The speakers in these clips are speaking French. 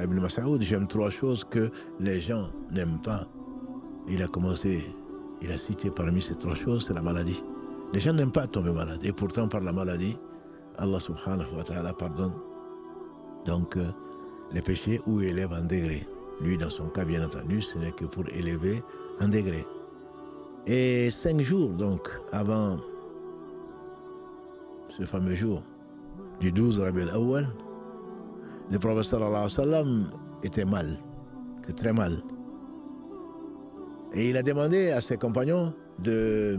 Ibn Mas'ud, j'aime 3 choses que les gens n'aiment pas. Il a cité parmi ces 3 choses, c'est la maladie. Les gens n'aiment pas tomber malade. Et pourtant, par la maladie, Allah subhanahu wa ta'ala pardonne donc les péchés ou élève en degré. Lui, dans son cas, bien entendu, ce n'est que pour élever en degré. Et 5 jours, donc, avant ce fameux jour du 12 Rabi al-Awwal, le prophète sallallahu alayhi wa sallam était mal, était très mal. Et il a demandé à ses compagnons de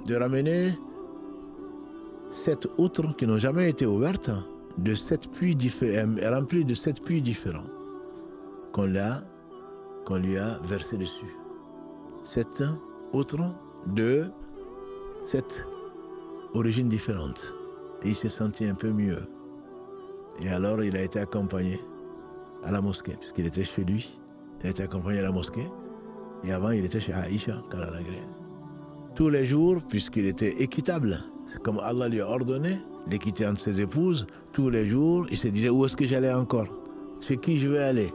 ramener 7 outres qui n'ont jamais été ouvertes, de 7 puits remplis de 7 puits différents, qu'on lui a versé dessus. 7 outres de 7 origines différentes. Et il s'est senti un peu mieux. Et alors il a été accompagné à la mosquée, puisqu'il était chez lui. Il a été accompagné à la mosquée. Et avant, il était chez Aïcha, quand elle a gré. Tous les jours, puisqu'il était équitable, comme Allah lui a ordonné, l'équité entre ses épouses, tous les jours, il se disait où est-ce que j'allais encore? Chez qui je vais aller?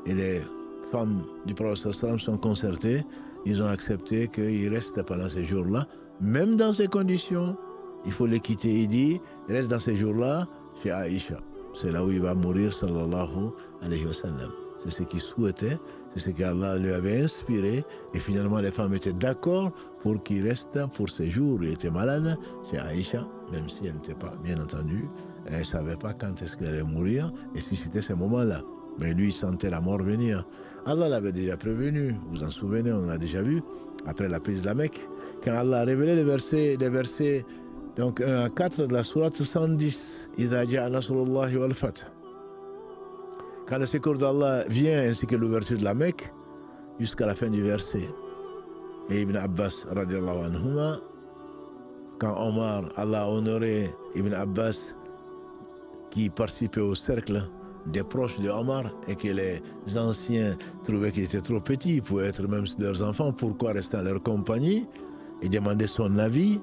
Et les femmes du prophète sallam sont concertées, ils ont accepté qu'il reste pendant ces jours-là, même dans ces conditions, il faut les quitter. Il dit, il reste dans ces jours-là chez Aïcha. C'est là où il va mourir, sallallahu alayhi wa sallam. C'est ce qu'il souhaitait, c'est ce qu'Allah lui avait inspiré. Et finalement, les femmes étaient d'accord pour qu'il reste pour ces jours. Il était malade chez Aïcha, même si elle n'était pas, bien entendu, elle ne savait pas quand est-ce qu'elle allait mourir et si c'était ce moment-là. Mais lui, il sentait la mort venir. Allah l'avait déjà prévenu, vous vous en souvenez, on l'a déjà vu, après la prise de la Mecque, quand Allah a révélé les versets donc 1 à 4 de la sourate 110, Idha ja'a nasrullahi wal fath. Quand le secours d'Allah vient, ainsi que l'ouverture de la Mecque, jusqu'à la fin du verset. Et Ibn Abbas, radiallahu anhuma, quand Allah a honoré Ibn Abbas, qui participait au cercle des proches de Omar, et que les anciens trouvaient qu'il était trop petit, il pouvait être même leurs enfants, pourquoi rester à leur compagnie, et demander son avis.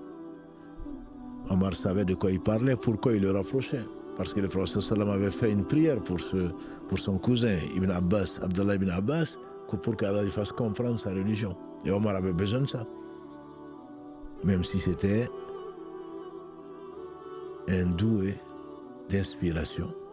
Omar savait de quoi il parlait, pourquoi il le rapprochait. Parce que le prophète sallam avait fait une prière pour son cousin Ibn Abbas, Abdallah ibn Abbas, pour qu'Allah lui fasse comprendre sa religion. Et Omar avait besoin de ça. Même si c'était un doué d'inspiration.